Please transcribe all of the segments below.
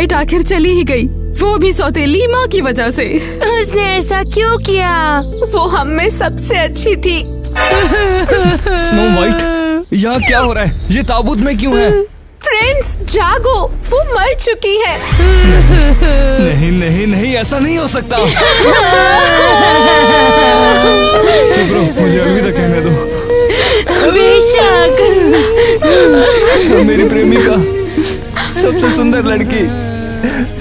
White आखिर चली ही गई, वो भी सौतेली माँ की वजह से। उसने ऐसा क्यों किया? वो हम में सबसे अच्छी थी। स्नो वाइट, यहाँ क्या हो रहा है? ये ताबूत में क्यों है? फ्रेंड्स जागो, वो मर चुकी है। नहीं नहीं नहीं, ऐसा नहीं हो सकता। चुप रहो, मुझे अलविदा कहने दो। बेशक। मेरी प्रेमिका, सबसे सुंदर लड़की,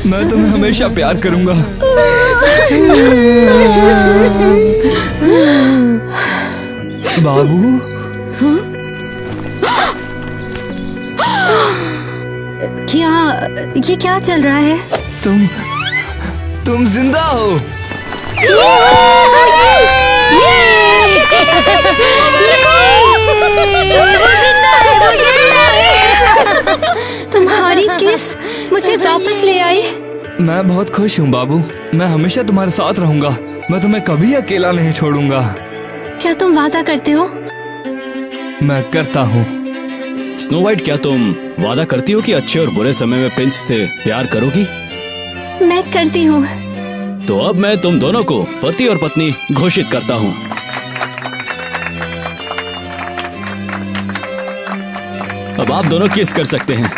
मैं तुम्हें हमेशा प्यार करूंगा। बाबू, ये क्या चल रहा है? तुम जिंदा हो। तुम्हारी किस मुझे वापस ले आई। मैं बहुत खुश हूँ बाबू, मैं हमेशा तुम्हारे साथ रहूंगा। मैं तुम्हें कभी अकेला नहीं छोड़ूंगा। क्या तुम वादा करते हो? मैं करता हूँ। स्नो वाइट, क्या तुम वादा करती हो कि अच्छे और बुरे समय में प्रिंस से प्यार करोगी? मैं करती हूँ। तो अब मैं तुम दोनों को पति और पत्नी घोषित करता हूँ। अब आप दोनों किस कर सकते हैं।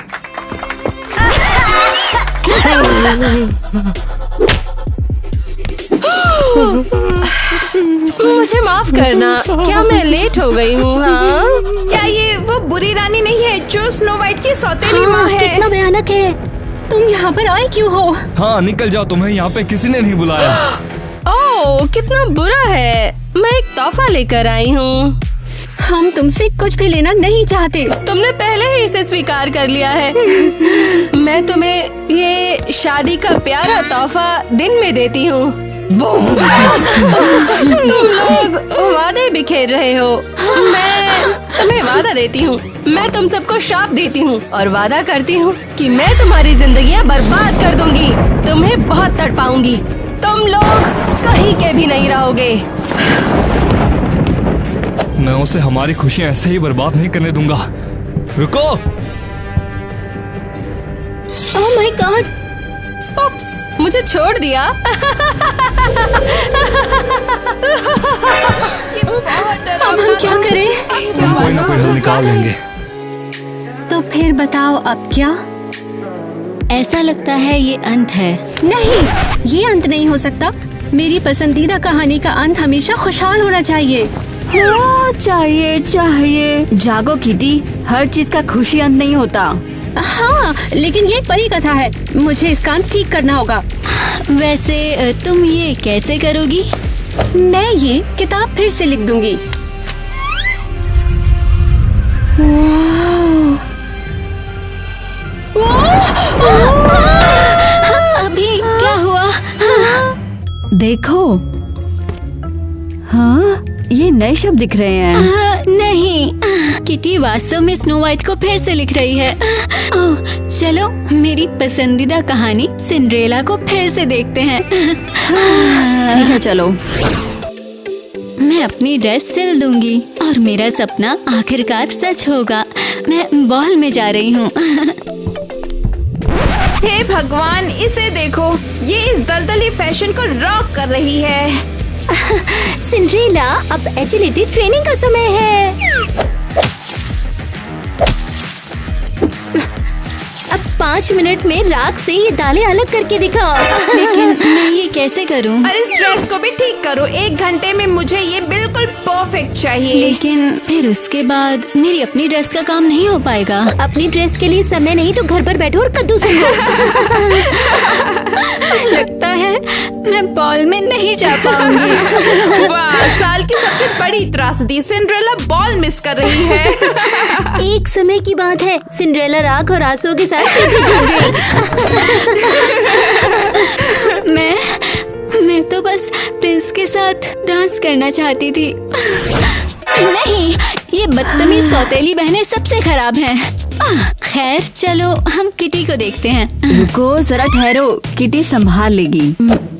मुझे माफ करना, क्या मैं लेट हो गई हूँ? हाँ? क्या ये वो बुरी रानी नहीं है जो स्नो वाइट की सौतेली माँ है? कितना भयानक है। तुम यहाँ पर आए क्यों हो? हाँ निकल जाओ, तुम्हें यहाँ पे किसी ने नहीं बुलाया। ओह, कितना बुरा है। मैं एक तोहफा लेकर आई हूँ। हम तुमसे कुछ भी लेना नहीं चाहते। तुमने पहले ही इसे स्वीकार कर लिया है। मैं तुम्हें ये शादी का प्यारा तोहफा दिन में देती हूँ। तुम लोग वादे बिखेर रहे हो। मैं तुम्हें वादा देती हूँ, मैं तुम सबको श्राप देती हूँ और वादा करती हूँ कि मैं तुम्हारी जिंदगियाँ बर्बाद कर दूंगी। तुम्हें बहुत तड़पाऊंगी। तुम लोग कहीं के भी नहीं रहोगे। मैं उसे हमारी खुशियाँ ऐसे ही बर्बाद नहीं करने दूंगा। रुको। ओह माय गॉड, उप्स, मुझे छोड़ दिया। अब हम क्या करें? हम कोई ना कोई हल निकाल लेंगे। तो फिर बताओ अब क्या? ऐसा लगता है ये अंत है। नहीं, ये अंत नहीं हो सकता। मेरी पसंदीदा कहानी का अंत हमेशा खुशहाल होना चाहिए। हाँ, चाहिए। जागो किटी, हर चीज का खुशी अंत नहीं होता। हाँ, लेकिन ये परी कथा है, मुझे इसका अंत ठीक करना होगा। वैसे तुम ये कैसे करोगी? मैं ये किताब फिर से लिख दूंगी। अभी क्या हुआ? देखो, हाँ, ये नए शब्द दिख रहे हैं। नहीं, किटी वास्तव में स्नो वाइट को फिर से लिख रही है। ओह, चलो मेरी पसंदीदा कहानी सिंड्रेला को फिर से देखते हैं। ठीक है, चलो। मैं अपनी ड्रेस सिल दूंगी और मेरा सपना आखिरकार सच होगा। मैं बॉल में जा रही हूँ। हे भगवान, इसे देखो, ये इस दलदली फैशन को रॉक कर रही है। सिंड्रेला, अब एजिलिटी ट्रेनिंग का समय है। अब 5 मिनट में राख से ये दालें अलग करके दिखाओ। लेकिन मैं ये कैसे करूं? और इस ड्रेस को भी ठीक करो। 1 घंटे में मुझे ये बिल्कुल परफेक्ट चाहिए। लेकिन फिर उसके बाद मेरी अपनी ड्रेस का काम नहीं हो पाएगा। अपनी ड्रेस के लिए समय नहीं तो घर पर बैठो और कद्दू सुनो। लगता है मैं बॉल में नहीं जा पाऊंगी। वाह, साल की सबसे बड़ी त्रासदी, सिंड्रेला बॉल मिस कर रही है। एक समय की बात है, सिंड्रेला राख और आंसुओं के साथ मैं तो बस प्रिंस के साथ डांस करना चाहती थी। नहीं, ये बदतमीज सौतेली बहनें सबसे खराब हैं। खैर, चलो हम किटी को देखते हैं। रुको, जरा ठहरो, किटी संभाल लेगी।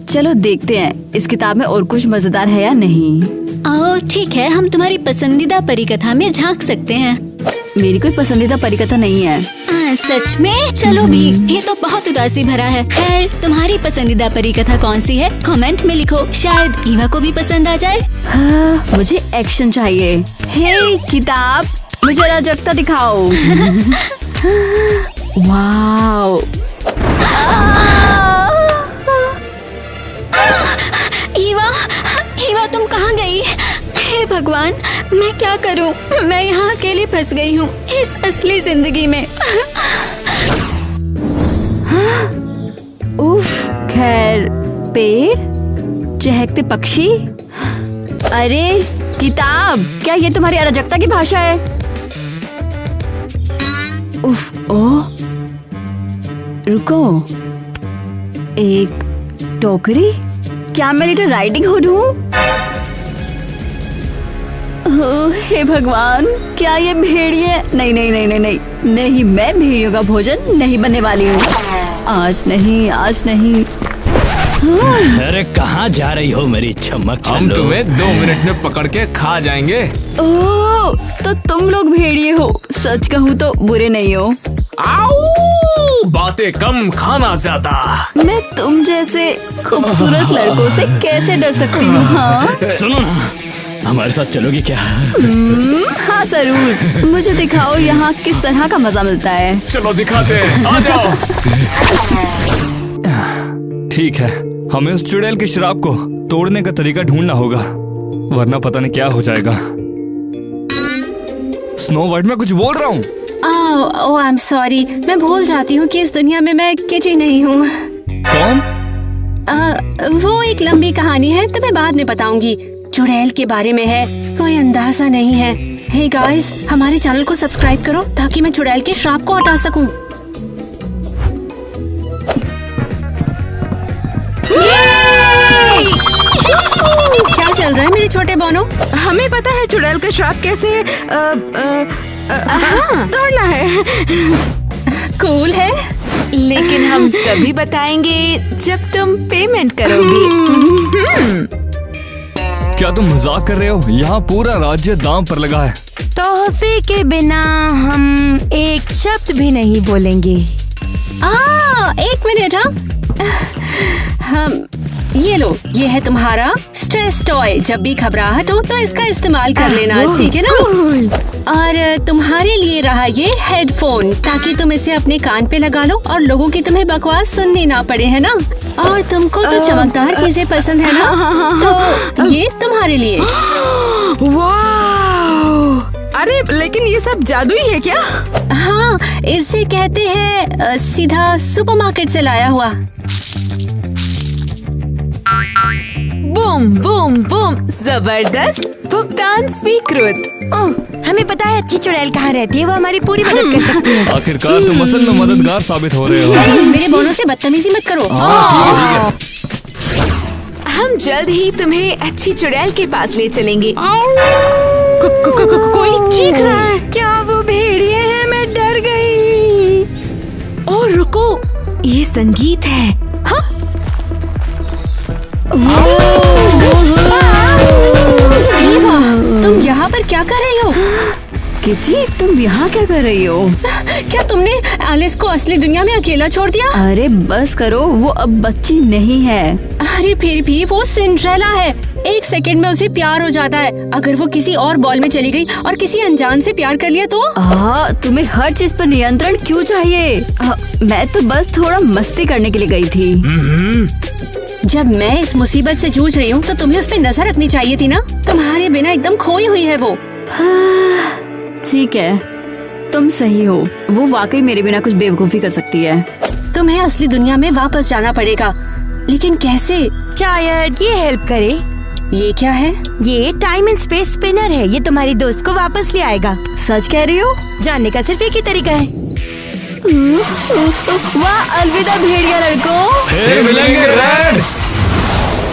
चलो देखते हैं इस किताब में और कुछ मजेदार है या नहीं। ओह ठीक है, हम तुम्हारी पसंदीदा परिकथा में झांक सकते हैं। मेरी कोई पसंदीदा परिकथा नहीं है। सच में? चलो भी, ये तो बहुत उदासी भरा है। खैर, तुम्हारी पसंदीदा परी कथा कौन सी है? कमेंट में लिखो, शायद ईवा को भी पसंद आ जाए। हाँ, मुझे एक्शन चाहिए। हे किताब, मुझे अराजकता दिखाओ। वाओ। ईवा तुम कहाँ गई? हे भगवान, मैं क्या करूं? मैं यहाँ अकेली फंस गई हूँ इस असली जिंदगी में। उफ, खैर, पेड़, चहकते पक्षी। अरे किताब, क्या ये तुम्हारी अराजकता की भाषा है? उफ, ओ, रुको, एक टोकरी? क्या मैं लिटिल राइडिंग हुड हूँ? हे भगवान, क्या ये भेड़िए? नहीं नहीं नहीं नहीं नहीं नहीं, मैं भेड़ियों का भोजन नहीं बनने वाली हूँ। आज नहीं, आज नहीं। अरे कहाँ जा रही हो मेरी चमक? हम तुम्हें 2 मिनट में पकड़ के खा जाएंगे। ओह, तो तुम लोग भेड़िए हो। सच कहूँ तो बुरे नहीं हो। आओ, बातें कम, खाना ज्यादा। मैं तुम जैसे खूबसूरत लड़कों से कैसे डर सकती हूँ? हाँ सुनो ना, हमारे साथ चलोगी क्या? हाँ जरूर। मुझे दिखाओ यहाँ किस तरह का मजा मिलता है। चलो दिखाते हैं, आ जाओ। ठीक है, हमें उस चुड़ैल के श्राप को तोड़ने का तरीका ढूंढना होगा, वरना पता नहीं क्या हो जाएगा। स्नो वाइट, मैं कुछ बोल रहा हूँ। ओह आई एम सॉरी, मैं भूल जाती हूँ कि इस दुनिया में मैं किटी नहीं हूँ। कौन? वो एक लंबी कहानी है, तो मैं बाद में बताऊंगी। चुड़ैल के बारे में है, कोई अंदाजा नहीं है। हे गाइस, हमारे चैनल को सब्सक्राइब करो ताकि मैं चुड़ैल के श्राप को हटा सकूं। क्या चल रहा है मेरे छोटे बोनो? हमें पता है चुड़ैल का श्राप कैसे तोड़ना है। कूल है, लेकिन हम तभी बताएंगे जब तुम पेमेंट करोगी। क्या तुम मजाक कर रहे हो? यहाँ पूरा राज्य दांव पर लगा है। तोहफे के बिना हम एक शब्द भी नहीं बोलेंगे। एक मिनट। हम ये लो, ये है तुम्हारा स्ट्रेस टॉय। जब भी घबराहट हो तो इसका इस्तेमाल कर लेना, ठीक है ना? और तुम्हारे लिए रहा ये हेडफोन, ताकि तुम इसे अपने कान पे लगा लो और लोगों की तुम्हें बकवास सुननी ना पड़े, है ना? और तुमको तो चमकदार चीजें पसंद है ना? तो ये तुम्हारे लिए। वाह! अरे लेकिन ये सब जादुई है क्या? हाँ, इसे कहते हैं सीधा सुपरमार्केट से लाया हुआ। बूम बूम बूम, जबरदस्त, भुगतान स्वीकृत। ओह, हमें पता है अच्छी चुड़ैल कहाँ रहती है, वो हमारी पूरी मदद कर सकती है। आखिरकार तुम असल में मददगार साबित हो रहे हो। अरे मेरे बोनों से बदतमीजी मत करो। हम जल्द ही तुम्हें अच्छी चुड़ैल के पास ले चलेंगे। कोई चीख रहा है। क्या वो भेड़िए हैं? मैं डर गई। और रुको, ये संगीत है। हाँ? ईवा, तुम यहाँ पर क्या कर रही हो? किटी, तुम यहाँ क्या कर रही हो? क्या तुमने एलिस को असली दुनिया में अकेला छोड़ दिया? अरे बस करो, वो अब बच्ची नहीं है। अरे फिर भी वो सिंड्रेला है। 1 सेकंड में उसे प्यार हो जाता है। अगर वो किसी और बॉल में चली गई और किसी अनजान से प्यार कर लिया तो? तुम्हें हर चीज पर नियंत्रण क्यों चाहिए? मैं तो बस थोड़ा मस्ती करने के लिए गई थी। जब मैं इस मुसीबत से जूझ रही हूँ तो तुम्हें उस पर नजर रखनी चाहिए थी ना? तुम्हारे बिना एकदम खोई हुई है वो। ठीक है, तुम सही हो। वो वाकई मेरे बिना कुछ बेवकूफी कर सकती है। तुम्हें असली दुनिया में वापस जाना पड़ेगा, लेकिन कैसे? शायद ये हेल्प करे। ये क्या है? ये टाइम एंड स्पेस स्पिनर है। ये तुम्हारी दोस्त को वापस ले आएगा। सच कह रही हो? जानने का सिर्फ एक ही तरीका है। वाह, अलविदा भेड़िया लड़कों। फिर मिलेंगे रेड।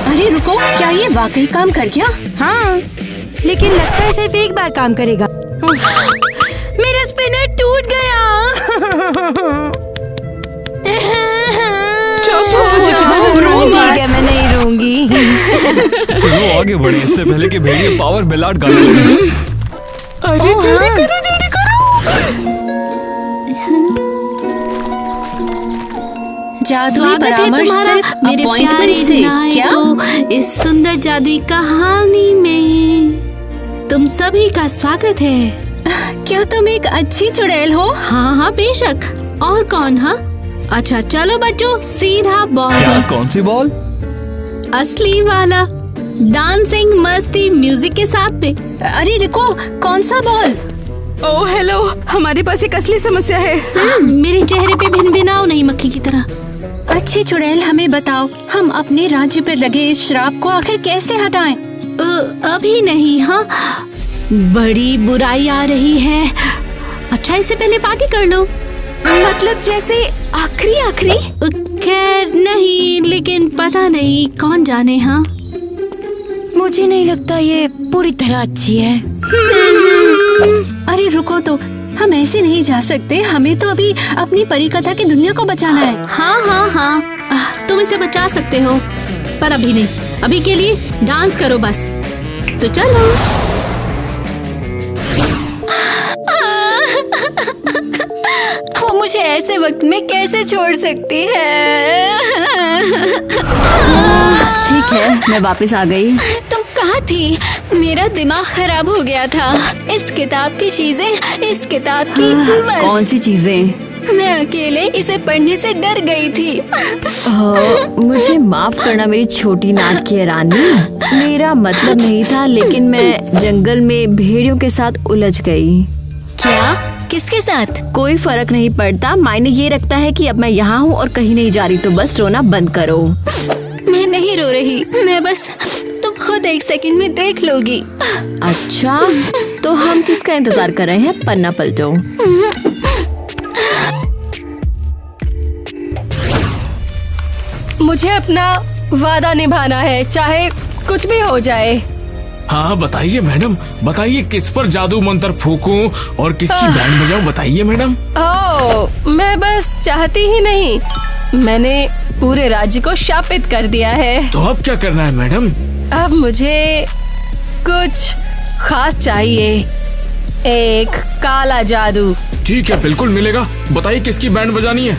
अरे रुको, क्या ये वाकई काम कर गया? हाँ, लेकिन लगता है सिर्फ एक बार काम करेगा। मेरा स्पिनर टूट गया। ठीक है, मैं नहीं रोऊंगी। चलो आगे बढ़े, इससे पहले कि भेड़िए पावर बिलाट गाने लगे। अरे जल्दी करो, जल्दी करो। जादुई स्वागत है परामर्श तुम्हारा सिर्फ मेरे अपॉइंटमेंट प्यारे से। नायक क्या? को इस सुंदर जादुई कहानी में तुम सभी का स्वागत है। क्या तुम एक अच्छी चुड़ैल हो? हाँ हाँ बेशक, और कौन? हाँ अच्छा चलो बच्चों, सीधा बॉल क्या? में। कौन सी बॉल? असली वाला, डांसिंग मस्ती म्यूजिक के साथ पे। अरे रुको, कौन सा बॉल? ओह हेलो, हमारे पास एक असली समस्या है। मेरे चेहरे पे भिनभिनाओ नहीं मक्खी की तरह। अच्छी चुड़ैल हमें बताओ, हम अपने राज्य पर लगे इस श्राप को आखिर कैसे हटाएं? अभी नहीं। हाँ बड़ी बुराई आ रही है। अच्छा इससे पहले पार्टी कर लो। मतलब जैसे आखिरी? खैर नहीं, लेकिन पता नहीं, कौन जाने। हाँ मुझे नहीं लगता ये पूरी तरह अच्छी है। अरे रुको तो, हम ऐसे नहीं जा सकते। हमें तो अभी अपनी परिकथा की दुनिया को बचाना है। हाँ तुम इसे बचा सकते हो, पर अभी नहीं। अभी के लिए डांस करो बस। तो चलो। वो मुझे ऐसे वक्त में कैसे छोड़ सकती है? ठीक है, मैं वापस आ गई। तुम कहाँ थी? मेरा दिमाग खराब हो गया था। इस किताब की चीजें, इस किताब की बस। कौन सी चीजें? मैं अकेले इसे पढ़ने से डर गई थी। मुझे माफ करना मेरी छोटी नाक की रानी। मेरा मतलब नहीं था, लेकिन मैं जंगल में भेड़ियों के साथ उलझ गई। क्या? किसके साथ? कोई फर्क नहीं पड़ता, मायने ये रखता है कि अब मैं यहाँ हूँ और कहीं नहीं जा रही, तो बस रोना बंद करो। मैं नहीं रो रही, मैं बस, तुम खुद एक सेकंड में देख लोगी। अच्छा तो हम किसका इंतजार कर रहे हैं? पन्ना पलटो। मुझे अपना वादा निभाना है, चाहे कुछ भी हो जाए। हाँ बताइए मैडम, बताइए किस पर जादू मंत्र फूकूं और किसकी बैंड बजाऊं, बताइए मैडम। ओह, मैं बस चाहती ही नहीं, मैंने पूरे राज्य को शापित कर दिया है। तो अब क्या करना है मैडम? अब मुझे कुछ खास चाहिए, एक काला जादू। ठीक है, बिल्कुल मिलेगा। बताइए किसकी बैंड बजानी है?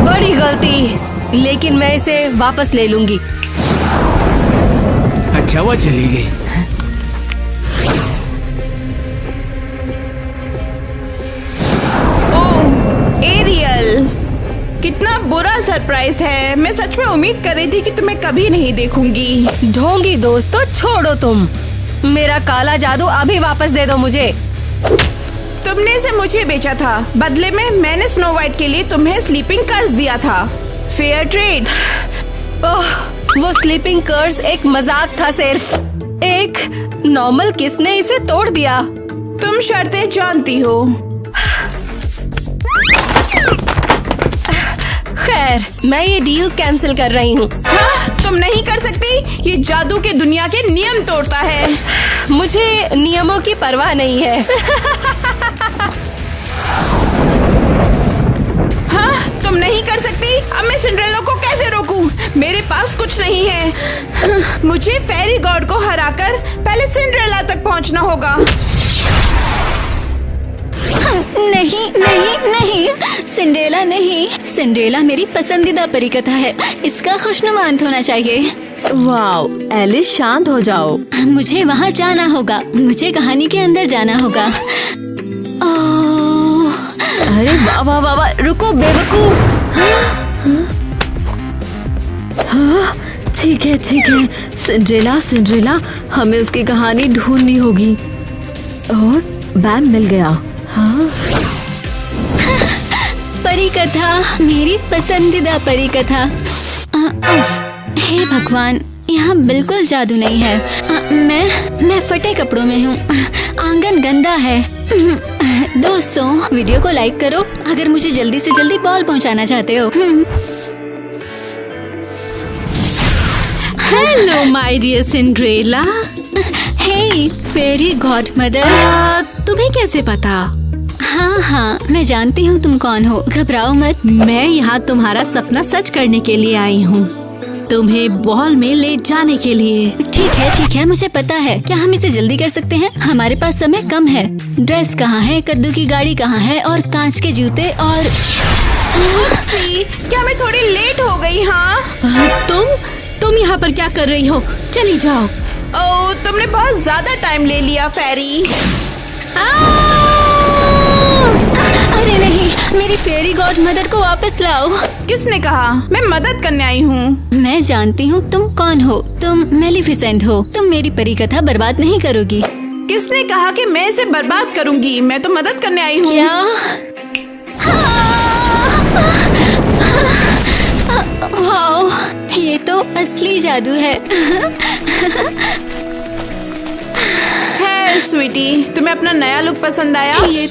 बड़ी गलती, लेकिन मैं इसे वापस ले लूंगी। अच्छा वो चली गई। ओह एरियल, कितना बुरा सरप्राइज है। मैं सच में उम्मीद कर रही थी कि तुम्हें कभी नहीं देखूंगी। ढोंगी दोस्तों, छोड़ो तुम। मेरा काला जादू अभी वापस दे दो मुझे। तुमने इसे मुझे बेचा था, बदले में मैंने स्नो वाइट के लिए तुम्हें स्लीपिंग कर्स दिया था। Fair trade. ओह, वो स्लीपिंग कर्स एक मजाक था सिर्फ। एक नॉर्मल किस ने इसे तोड़ दिया। तुम शर्तें जानती हो। खैर, मैं ये डील कैंसिल कर रही हूँ। हाँ, तुम नहीं कर सकती। ये जादू के दुनिया के नियम तोड़ता है। मुझे नियमों की परवाह नहीं है। हाँ, तुम नहीं कर सकती। अब मैं सिंड्रेला को कैसे रोकूं? मेरे पास कुछ नहीं है। मुझे फेरी गॉड को हराकर पहले सिंड्रेला तक पहुंचना होगा। नहीं नहीं नहीं, सिंड्रेला नहीं। सिंड्रेला मेरी पसंदीदा परिकथा है, इसका खुशनुमा अंत होना चाहिए। वाओ एलिस, शांत हो जाओ। मुझे वहाँ जाना होगा, मुझे कहानी के अंदर जाना होगा। अरे वाह वाह वाह वाह, रुको बेवकूफ। हाँ, ठीक है सिंड्रेला, हमें उसकी कहानी ढूंढनी होगी। और बैम मिल गया। हाँ परिकथा, मेरी पसंदीदा परिकथा। हे भगवान, यहाँ बिल्कुल जादू नहीं है। मैं फटे कपड़ों में हूँ, आंगन गंदा है। दोस्तों, वीडियो को लाइक करो अगर मुझे जल्दी से जल्दी बॉल पहुँचाना चाहते हो। Hello my dear Cinderella. Hey fairy godmother. तुम्हें कैसे पता? हाँ, मैं जानती हूँ तुम कौन हो, घबराओ मत। मैं यहाँ तुम्हारा सपना सच करने के लिए आई हूँ, तुम्हें बॉल में ले जाने के लिए। ठीक है, मुझे पता है। क्या हम इसे जल्दी कर सकते हैं? हमारे पास समय कम है। ड्रेस कहाँ है, कद्दू की गाड़ी कहाँ है, और कांच के जूते, और क्या मैं थोड़ी लेट हो गई? हाँ तुम यहाँ पर क्या कर रही हो? चली जाओ। ओह, तुमने बहुत ज्यादा टाइम ले लिया फेरी। अरे नहीं, मेरी फेरी गॉड मदर को वापस लाओ। किसने कहा? मैं मदद करने आई हूँ। मैं जानती हूँ तुम कौन हो। तुम मेलिफिसेंट हो। तुम मेरी परी कथा बर्बाद नहीं करोगी। किसने कहा कि मैं इसे बर्बाद करूँगी? मैं तो मदद करने आई हूँ। क्या? वाओ, ये तो असली जादू है। स्वीटी, तुम्हें अपना नया लुक पसंद आया? ये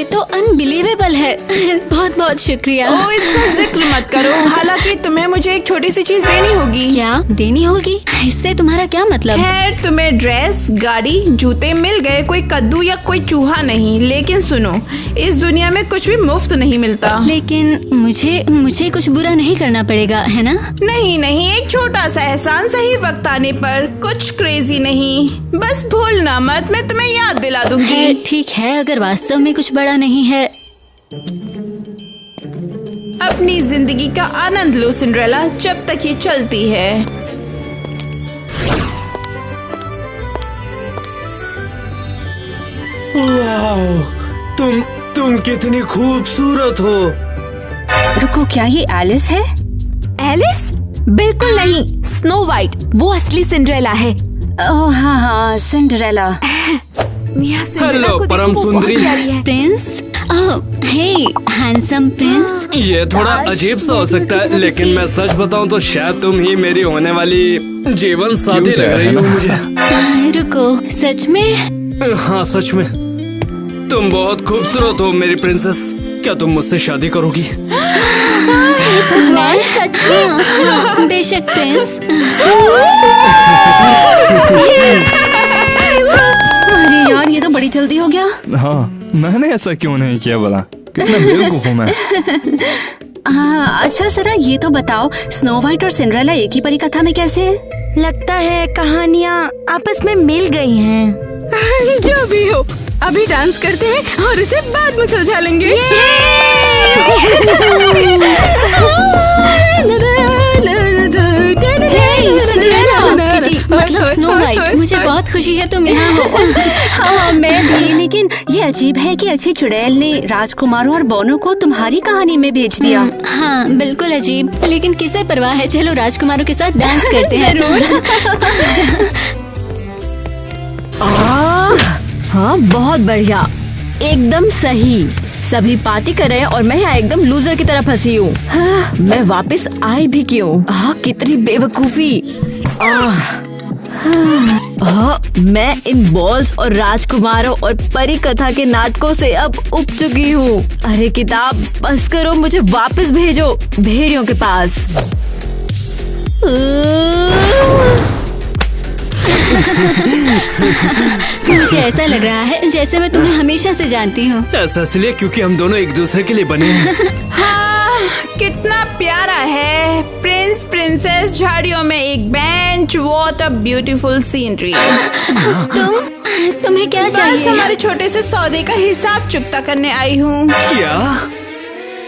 तो अनबिलीवेबल है। बहुत बहुत शुक्रिया। ओह, इसका जिक्र मत करो। हालांकि तुम्हें मुझे एक छोटी सी चीज देनी होगी। क्या देनी होगी? इससे तुम्हारा क्या मतलब? खैर, तुम्हें ड्रेस, गाड़ी, जूते मिल गए, कोई कद्दू या कोई चूहा नहीं। लेकिन सुनो, इस दुनिया में कुछ भी मुफ्त नहीं मिलता। लेकिन मुझे कुछ बुरा नहीं करना पड़ेगा, है ना? नहीं, एक छोटा सा एहसान सही वक्त आने पर। कुछ क्रेजी नहीं, बस भूलना मत, मैं तुम्हें याद दिला दूंगी। ठीक है, अगर वास्तव में कुछ बड़ा नहीं है। अपनी जिंदगी का आनंद लो सिंड्रेला, जब तक ये चलती है। वाह, तुम कितनी खूबसूरत हो। रुको, क्या ये एलिस है? एलिस? बिल्कुल नहीं, स्नो वाइट, वो असली सिंड्रेला है। ओह हाँ, सिंड्रेला। हेलो परम सुंदरी। प्रिंस, हे हैंडसम प्रिंस। ये थोड़ा अजीब सा हो सकता है, लेकिन मैं सच बताऊं तो शायद तुम ही मेरी होने वाली जीवन साथी लग रही हो मुझे। रुको, सच में? हाँ, सच में। तुम बहुत खूबसूरत हो मेरी प्रिंसेस। क्या तुम मुझसे शादी करोगी? मैं? सच में? हाँ, बेशक प्रिंस। अरे यार, ये तो बड़ी जल्दी हो गया। हाँ, मैंने ऐसा क्यों नहीं किया भला? कितना बेवकूफ हूँ मैं। अच्छा जरा ये तो बताओ, स्नो वाइट और सिंड्रेला एक ही परी कथा में कैसे है? लगता है कहानियाँ आपस में मिल गई हैं। जो भी हो, अभी डांस करते हैं और इसे बाद में सुलझा लेंगे। मतलब स्नो वाइट, मुझे बहुत खुशी है तुम यहाँ हो। हाँ, मैं भी। लेकिन ये अजीब है कि अच्छी चुड़ैल ने राजकुमारों और बोनो को तुम्हारी कहानी में भेज दिया। हाँ, बिल्कुल अजीब, लेकिन किसे परवाह है। चलो राजकुमारों के साथ डांस करते हैं। हाँ, बहुत बढ़िया, एकदम सही। सभी पार्टी कर रहे हैं और मैं यहाँ एकदम लूजर की तरह फंसी हूँ। हाँ, मैं वापस आई भी क्यों? कितनी बेवकूफी। मैं इन बॉल्स और राजकुमारों और परी कथा के नाटकों से अब उब चुकी हूँ। अरे किताब, बस करो, मुझे वापस भेजो भेड़ियों के पास। मुझे ऐसा लग रहा है जैसे मैं तुम्हें हमेशा से जानती हूँ। ऐसा इसलिए क्योंकि हम दोनों एक दूसरे के लिए बने हैं। हाँ, कितना प्यारा है। प्रिंस प्रिंसेस, झाड़ियों में एक bench, what a beautiful scenery. तुम्हें क्या चाहिए? बस हमारे छोटे से सौदे का हिसाब चुकता करने आई हूँ। क्या?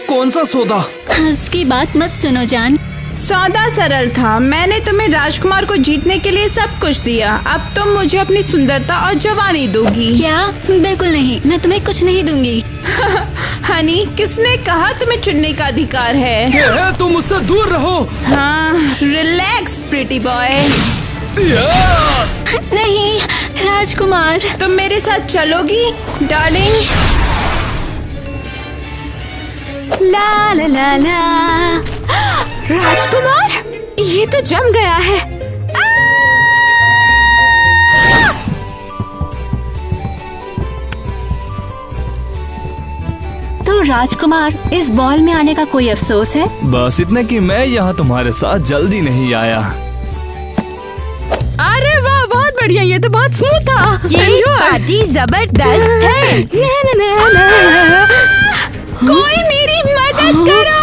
कौन सा सौदा? उसकी बात मत सुनो जान। सौदा सरल था। मैंने तुम्हें राजकुमार को जीतने के लिए सब कुछ दिया। अब तुम मुझे अपनी सुंदरता और जवानी दोगी। क्या? बिल्कुल नहीं, मैं तुम्हें कुछ नहीं दूंगी। हनी, किसने कहा तुम्हें चुनने का अधिकार है? तुम मुझसे दूर रहो। हाँ, रिलैक्स प्रीटी बॉय। नहीं राजकुमार, तुम मेरे साथ चलोगी डार्लिंग? ला ला ला ला। राजकुमार, ये तो जम गया है। तो राजकुमार, इस बॉल में आने का कोई अफसोस है? बस इतना कि मैं यहाँ तुम्हारे साथ जल्दी नहीं आया। अरे वाह, बहुत बढ़िया, ये तो बहुत स्मूथ था। ये पार्टी जबरदस्त है। कोई मेरी मदद करो।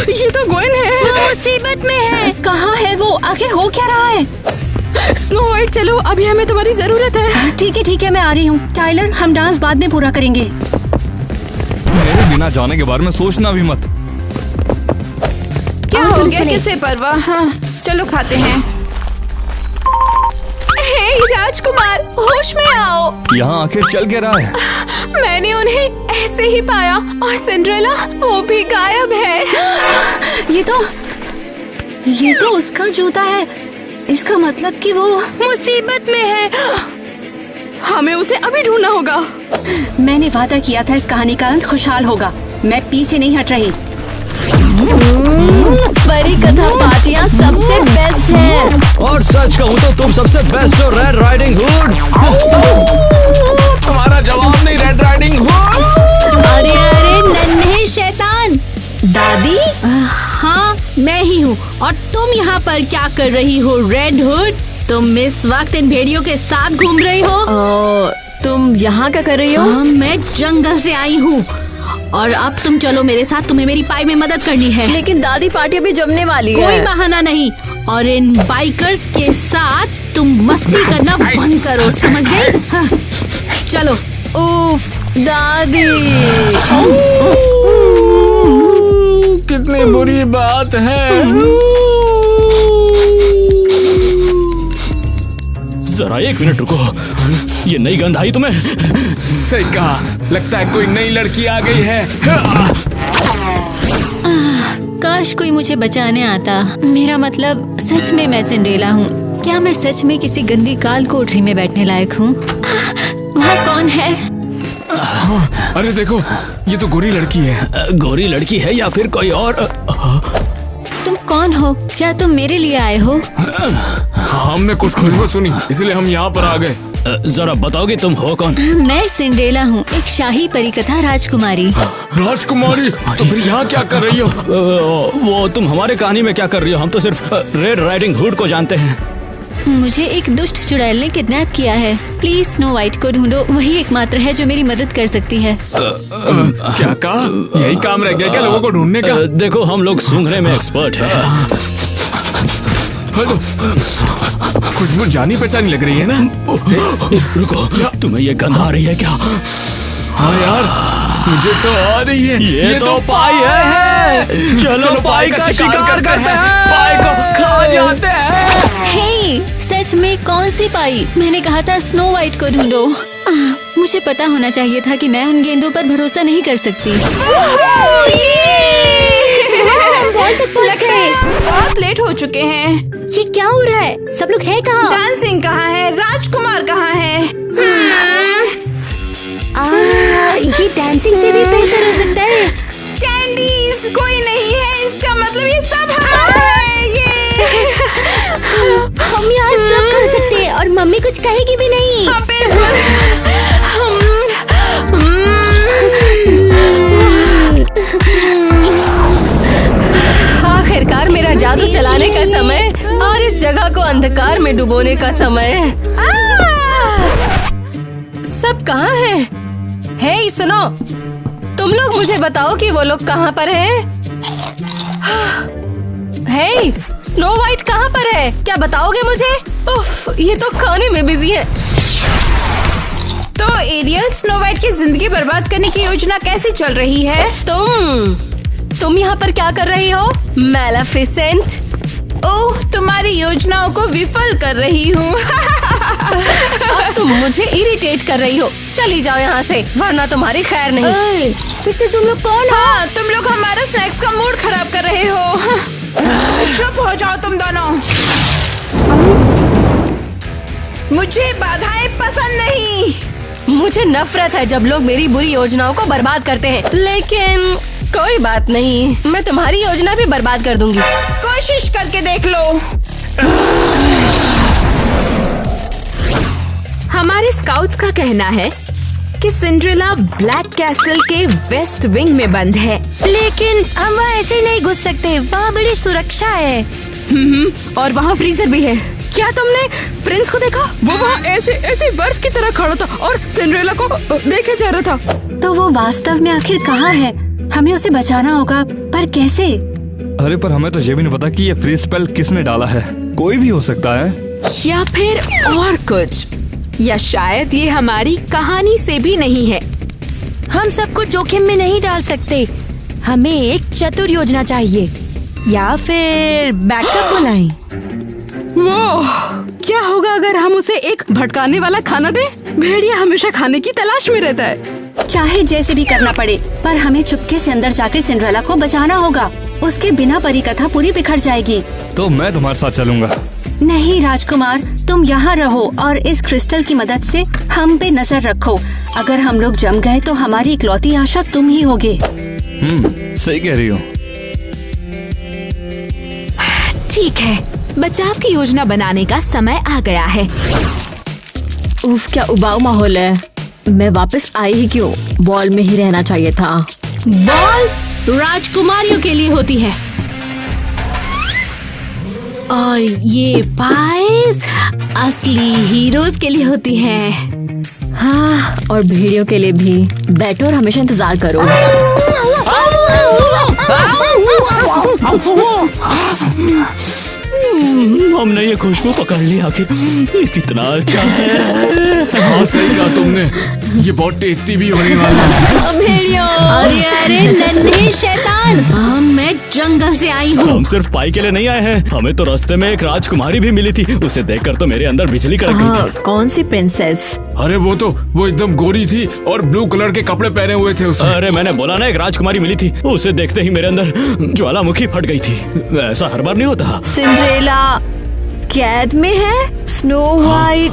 ये तो गोइन है। वो मुसीबत में है। कहाँ है वो? आखिर हो क्या रहा है? स्नो वाइट, चलो, अभी हमें तुम्हारी जरूरत है। ठीक है, मैं आ रही हूँ। टाइलर, हम डांस बाद में पूरा करेंगे। मेरे बिना जाने के बारे में सोचना भी मत। क्या हो गया, किसे परवाह। हाँ चलो खाते हैं। हे राजकुमार, होश में आओ। यहाँ आखिर चल के रहा है? मैंने उन्हें ऐसे ही पाया और सिंड्रेला वो भी गायब है। ये तो उसका जूता है। इसका मतलब कि वो मुसीबत में है। हमें उसे अभी ढूंढना होगा। मैंने वादा किया था इस कहानी का अंत खुशहाल होगा। मैं पीछे नहीं हट रही। परी कथा पार्टियाँ सबसे बेस्ट है। और सच कहूँ तो तुम सबसे बेस्ट हो रेड राइडिंग हुड। तुम्हारा जवाब नहीं रेड राइडिंग हुड। अरे नन्हे शैतान। दादी, हाँ मैं ही हूँ। और तुम यहाँ पर क्या कर रही हो रेड हुड? तुम इस वक्त इन भेड़ियों के साथ घूम रही हो? तुम यहाँ क्या कर रही हो? हाँ, मैं जंगल से आई हूँ और अब तुम चलो मेरे साथ, तुम्हें मेरी पाई में मदद करनी है। लेकिन दादी पार्टी अभी जमने वाली है। कोई बहाना नहीं। और इन बाइकर्स के साथ तुम मस्ती करना बंद करो, समझ गई? हाँ, चलो। उफ, दादी। कितनी बुरी बात है। जरा एक मिनट रुको, ये नई गंध आई तुम्हें? सही कहा, लगता है कोई नई लड़की आ गई है। काश कोई मुझे बचाने आता। मेरा मतलब सच में मैं सिंड्रेला हूँ। क्या मैं सच में किसी गंदी काल कोठरी में बैठने लायक हूँ? वहाँ कौन है? अरे देखो, ये तो गोरी लड़की है। गोरी लड़की है या फिर कोई और? तुम कौन हो? क्या तुम मेरे लिए आए हो? हमने कुछ खुशबू सुनी, इसलिए हम यहाँ पर आ गए। जरा बताओगे तुम हो कौन? मैं सिंड्रेला हूँ, एक शाही परिकथा राजकुमारी। राजकुमारी? तो फिर यहाँ क्या कर रही हो? वो तुम हमारे कहानी में क्या कर रही हो? हम तो सिर्फ रेड राइडिंग हुड को जानते हैं। मुझे एक दुष्ट चुड़ैल ने किडनैप किया है। प्लीज स्नो वाइट को ढूंढो, वही एकमात्र है जो मेरी मदद कर सकती है। क्या कहा? यही काम रह गया क्या लोगों को ढूंढने का? देखो हम लोग सूंघने में एक्सपर्ट हैं। खुशबू जानी पहचानी लग रही है ना? रुको, तुम्हें ये गंध आ रही है क्या? हाँ यार, मुझे तो आ रही है। ये तो पाई है। चलो पाई का शिकार करते हैं। पाई को खा जाते हैं। हे, सच में कौन सी पाई? मैंने कहा था स्नो वाइट को ढूंढो। मुझे पता होना चाहिए था कि मैं उन गेंदों पर भरोसा नहीं कर सकती। लगता है बहुत लेट हो चुके हैं। ये क्या हो रहा है? सब लोग हैं कहाँ? डांसिंग कहाँ है? राजकुमार कहाँ है? ये डांसिंग से भी बेहतर हो सकता है। कैंडीज कोई नहीं है, इसका मतलब ये सब हमारा है। ये हम यहाँ सब कर सकते हैं और मम्मी कुछ कहेगी भी नहीं। हाँ, बिल्कुल। आखिरकार मेरा जादू चलाने का समय और इस जगह को अंधकार में डुबोने का समय। सब कहाँ हैं? हे सुनो, तुम लोग मुझे बताओ कि वो लोग कहाँ पर हैं? हे, स्नो वाइट कहाँ पर है? क्या बताओगे मुझे? उफ, ये तो खाने में बिजी है। तो एरियल, स्नो वाइट की जिंदगी बर्बाद करने की योजना कैसे चल रही है? तुम यहाँ पर क्या कर रही हो मैलेफिसेंट? ओह, तुम्हारी योजनाओं को विफल कर रही हूँ। अब तुम मुझे इरिटेट कर रही हो। चली जाओ यहाँ से, वरना तुम्हारी खैर नहीं। पीछे तुम लोग कौन हो? हाँ, तुम लोग हमारा स्नैक्स का मूड खराब कर रहे हो। चुप हो जाओ तुम दोनों। मुझे बाधाएं पसंद नहीं। मुझे नफरत है जब लोग मेरी बुरी योजनाओं को बर्बाद करते हैं, लेकिन कोई बात नहीं, मैं तुम्हारी योजना भी बर्बाद कर दूंगी। कोशिश करके देख लो। हमारे स्काउट्स का कहना है कि सिंड्रेला ब्लैक कैसल के वेस्ट विंग में बंद है। लेकिन हम वहाँ ऐसे नहीं घुस सकते, वहाँ बड़ी सुरक्षा है। और वहाँ फ्रीजर भी है। क्या तुमने प्रिंस को देखा? वो वहाँ ऐसे ऐसे बर्फ की तरह खड़ा था और सिंड्रेला को देखे जा रहा था। तो वो वास्तव में आखिर कहाँ है? हमें उसे बचाना होगा, पर कैसे? अरे पर हमें तो ये भी नहीं पता कि ये फ्रीज स्पेल किसने डाला है। कोई भी हो सकता है, या फिर और कुछ, या शायद ये हमारी कहानी से भी नहीं है। हम सबको जोखिम में नहीं डाल सकते। हमें एक चतुर योजना चाहिए या फिर बैकअप बुलाएं। वो क्या होगा अगर हम उसे एक भटकाने वाला खाना दें? भेड़िया हमेशा खाने की तलाश में रहता है। चाहे जैसे भी करना पड़े, पर हमें चुपके से अंदर जाकर सिंड्रेला को बचाना होगा। उसके बिना परिकथा पूरी बिखर जाएगी। तो मैं तुम्हारे साथ चलूंगा। नहीं राजकुमार, तुम यहाँ रहो और इस क्रिस्टल की मदद से हम पे नजर रखो। अगर हम लोग जम गए तो हमारी इकलौती आशा तुम ही होगे। सही कह रही हो। ठीक है, बचाव की योजना बनाने का समय आ गया है। उफ, क्या उबाऊ माहौल है। मैं वापस आई ही क्यों? बॉल में ही रहना चाहिए था। बॉल राजकुमारियों के लिए होती है और ये पाइस असली हीरोज के लिए होती है। हाँ, और भेड़ियों के लिए भी। बैठो और हमेशा इंतजार करो। हमने ये खुशबू पकड़ ली। आखिर ये कितना अच्छा है। हाँ सही कहा तुमने, ये बहुत टेस्टी भी होने वाला है। भेड़ियों, अरे अरे नन्हे शैतान, मैं जंगल से आई हूँ। हम सिर्फ पाई के लिए नहीं आए हैं। हमें तो रास्ते में एक राजकुमारी भी मिली थी। उसे देखकर तो मेरे अंदर बिजली कड़क गई थी। कौन सी प्रिंसेस? अरे वो एकदम गोरी थी और ब्लू कलर के कपड़े पहने हुए थे उसे। अरे मैंने बोला ना, एक राजकुमारी मिली थी। उसे देखते ही मेरे अंदर ज्वालामुखी फट गई थी। ऐसा हर बार नहीं होता। सिंड्रेला कैद में है? Snow white?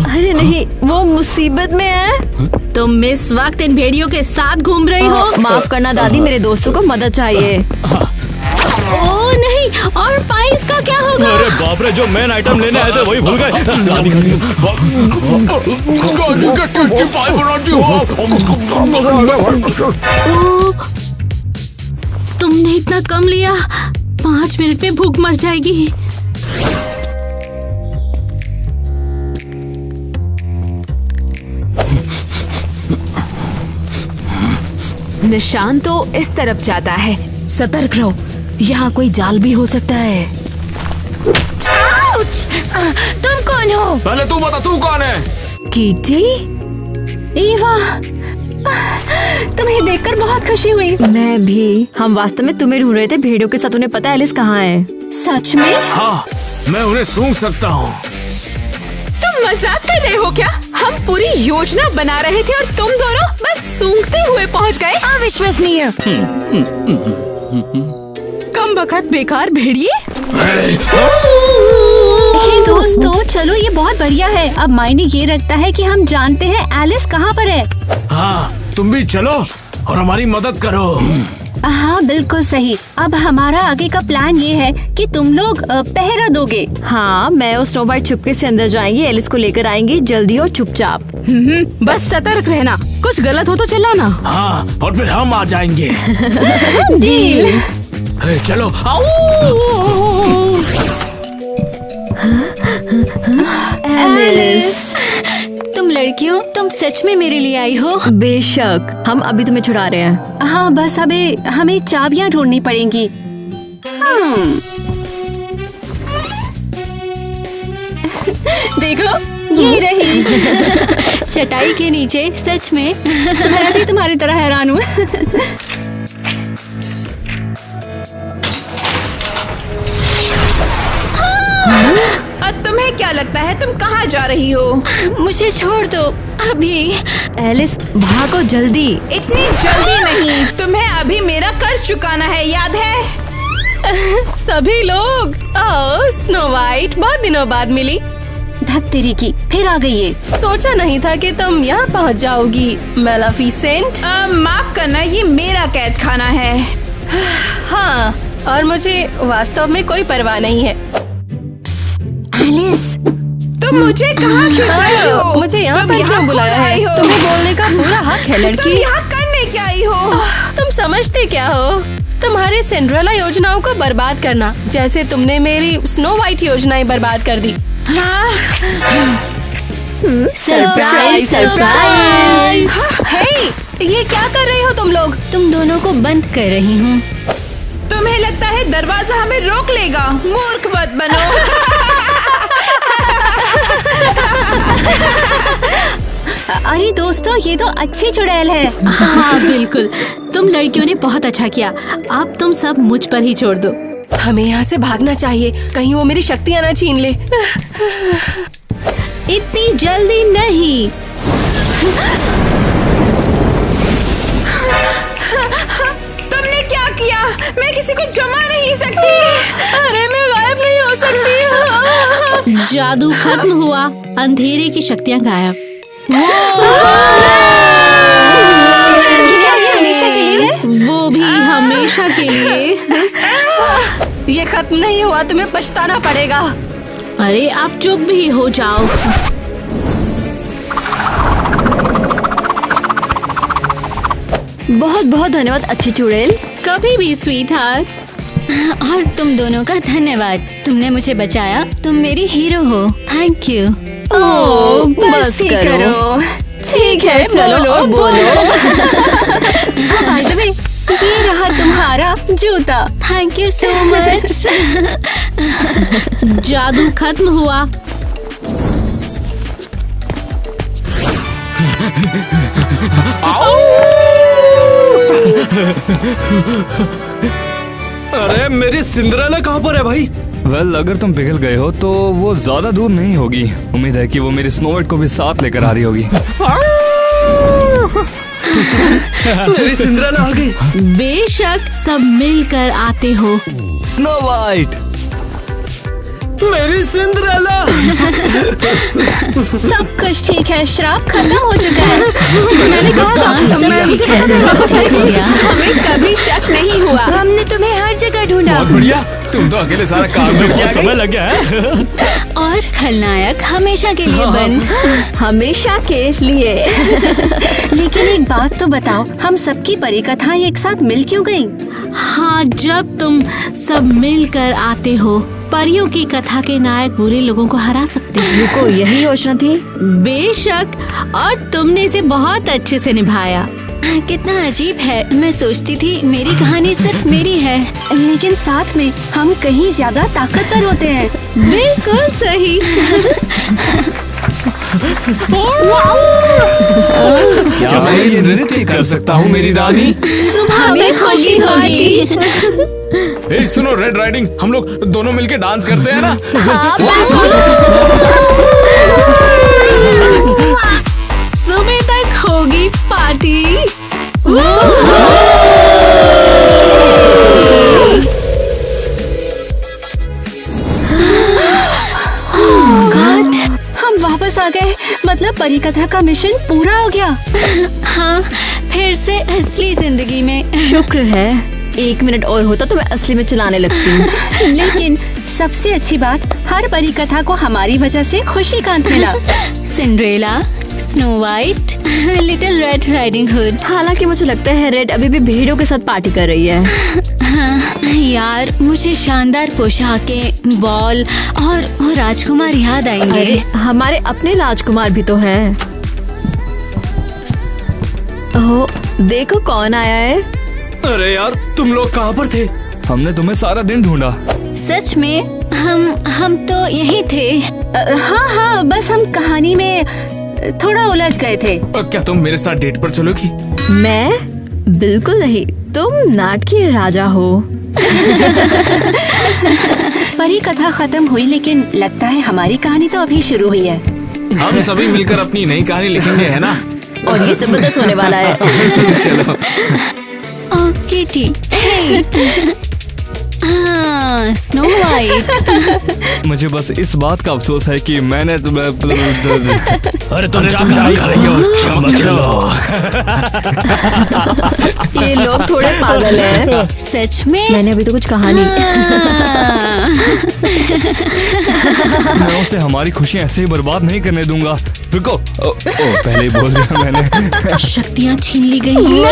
अरे नहीं, वो मुसीबत में है। तुम इस वक्त इन भेड़ियों के साथ घूम रही हो। माफ करना दादी, मेरे दोस्तों को मदद चाहिए। ओ नहीं, और पाइस का क्या होगा? अरे बाप रे, जो मेन आइटम लेने आए थे वही भूल गए। तुमने इतना कम लिया, 5 मिनट में भूख मर जाएगी। निशान तो इस तरफ जाता है। सतर्क रहो, यहाँ कोई जाल भी हो सकता है। आउच! तुम कौन हो? पहले तू बता, तू कौन है? कीटी? ईवा, तुम्हें देखकर बहुत खुशी हुई। मैं भी। हम वास्तव में तुम्हें ढूंढ रहे थे भेड़ियों के साथ। उन्हें पता है एलिस कहाँ है? सच में? हाँ, मैं उन्हें सूंघ सकता हूँ। तुम मजाक कर रहे हो क्या? हम पूरी योजना बना रहे थे और तुम दोनों बस सूंघते हुए पहुँच गए। अविश्वसनीय। कम बखत बेकार भेड़िए। हे दोस्तों, चलो ये बहुत बढ़िया है। अब मायने ये रखता है कि हम जानते हैं एलिस कहाँ पर है। हाँ, तुम भी चलो और हमारी मदद करो। हाँ बिल्कुल सही। अब हमारा आगे का प्लान ये है कि तुम लोग पहरा दोगे। हाँ, मैं और स्नो वाइट चुपके से अंदर जाएंगी, एलिस को लेकर आएंगी जल्दी और चुपचाप। बस सतर्क रहना, कुछ गलत हो तो चिल्लाना। हाँ, और फिर हम आ जाएंगे। डील। चलो। एलिस, तुम लड़कियों, तुम सच में मेरे लिए आई हो? बेशक, हम अभी तुम्हें छुड़ा रहे हैं। हाँ, बस अभी हमें चाबियाँ ढूंढनी पड़ेंगी। देखो, ये रही। चटाई के नीचे। सच में मैं भी तुम्हारी तरह हैरान हूँ। तुम्हें क्या लगता है तुम कहाँ जा रही हो? मुझे छोड़ दो अभी। एलिस, भागो जल्दी। इतनी जल्दी नहीं, तुम्हें अभी मेरा कर्ज चुकाना है, याद है? सभी लोग, ओह स्नो वाइट, बहुत दिनों बाद मिली। धत्तेरी की, फिर आ गई ये। सोचा नहीं था कि तुम यहाँ पहुँच जाओगी मेलेफिसेंट। माफ करना, ये मेरा कैद खाना है। हाँ, और मुझे वास्तव में कोई परवाह नहीं है। एलिस, तुम मुझे कहाँ खींच रही हो? मुझे यहाँ पर क्यों बुलाया है? तुम्हें बोलने का पूरा हक है लड़की। तुम यहाँ करने क्या आई हो? तुम समझते क्या हो? तुम्हारे सिंड्रेला योजनाओं को बर्बाद करना, जैसे तुमने मेरी स्नो वाइट योजनाएं बर्बाद कर दी। Surprise surprise. हे, ये क्या कर रही हो तुम लोग? तुम दोनों को बंद कर रही हूँ। तुम्हें लगता है दरवाजा हमें रोक लेगा? मूर्ख मत बनो। अरे दोस्तों, ये तो अच्छी चुड़ैल है। हाँ बिल्कुल, तुम लड़कियों ने बहुत अच्छा किया। अब तुम सब मुझ पर ही छोड़ दो। हमें यहाँ से भागना चाहिए, कहीं वो मेरी शक्तियाँ ना छीन ले। इतनी जल्दी नहीं। तुमने क्या किया? मैं किसी को जमा नहीं सकती। अरे मैं गायब नहीं हो सकती। जादू खत्म हुआ, अंधेरे की शक्तियाँ गायब। हमेशा के लिए? वो भी हमेशा के लिए। ये खत्म नहीं हुआ, तुम्हें पछताना पड़ेगा। अरे आप चुप भी हो जाओ। बहुत बहुत धन्यवाद अच्छी चुड़ैल। कभी भी स्वीट हार्ट। और तुम दोनों का धन्यवाद, तुमने मुझे बचाया, तुम मेरी हीरो हो। Thank you. ओह बस करो। ठीक है, चलो और बोलो। बाय द वे, ये रहा तुम्हारा जूता। Thank you so much. जादू खत्म हुआ। अरे मेरी सिंड्रेला कहाँ पर है भाई? वेल, अगर तुम पिघल गए हो तो वो ज्यादा दूर नहीं होगी। उम्मीद है कि वो मेरी स्नो वाइट को भी साथ लेकर आ रही होगी। मेरी सिंड्रेला आ गई। बेशक सब मिलकर आते हो। स्नो वाइट, मेरी सिंड्रेला। सब कुछ ठीक है, श्राप खत्म हो चुका है। मैंने कहा हमें कभी शक नहीं हुआ। हमने तुम्हें हर जगह ढूंढा। बहुत बढ़िया, तुम तो अकेले सारा काम में बहुत समय लग गया है। और खलनायक हमेशा के लिए बंद। हमेशा के लिए। लेकिन एक बात तो बताओ, हम सबकी परिकथाएं एक साथ मिल क्यों गईं? हाँ, जब तुम सब मिलकर आते हो, परियों की कथा के नायक बुरे लोगों को हरा सकते हैं। रुको, यही योजना थी? बेशक, और तुमने इसे बहुत अच्छे से निभाया। कितना अजीब है, मैं सोचती थी मेरी कहानी सिर्फ मेरी है, लेकिन साथ में हम कहीं ज्यादा ताकतवर होते हैं। बिल्कुल सही। क्या मैं ये नृत्य कर सकता हूँ मेरी रानी? हमें खुशी होगी। ए, सुनो रेड राइडिंग, हम लोग दोनों मिलके डांस करते हैं ना? सुबह तक होगी पार्टी। हम वापस आ गए, मतलब परिकथा का मिशन पूरा हो गया। हाँ, फिर से असली जिंदगी में। शुक्र है, 1 मिनट और होता तो मैं असली में चलाने लगती। लेकिन सबसे अच्छी बात, हर परिकथा को हमारी वजह से खुशी का अंत मिला। Cinderella, snow white, little red riding hood. हालांकि मुझे लगता है रेड अभी भी भेड़ों के साथ पार्टी कर रही है। हाँ, यार मुझे शानदार पोशाकें, बॉल और वो राजकुमार याद आएंगे। अरे, हमारे अपने राजकुमार भी तो हैं। ओह, देखो कौन आया है। अरे यार, तुम लोग कहाँ पर थे? हमने तुम्हें सारा दिन ढूंढा। सच में हम तो यही थे। हाँ हाँ, बस हम कहानी में थोड़ा उलझ गए थे। क्या तुम मेरे साथ डेट पर चलोगी? मैं? बिल्कुल नहीं, तुम नाटकीय राजा हो। परिकथा खत्म हुई, लेकिन लगता है हमारी कहानी तो अभी शुरू हुई है। हम सभी मिलकर अपनी नई कहानी लिखेंगे, है ना? और ये जबरदस्त होने वाला है। चलो। किटी। हाँ, स्नो वाइट। मुझे बस इस बात का अफसोस है कि मैंने तुम्हें अरे तुम क्या कर रही हो? समझ लो। ये लोग थोड़े पागल हैं। सच में? मैंने अभी तो कुछ कहा नहीं। मैं उसे हमारी खुशी ऐसे ही बर्बाद नहीं करने दूंगा। रुको, पहले ही बोल दिया मैंने। शक्तियाँ छीन ली गई।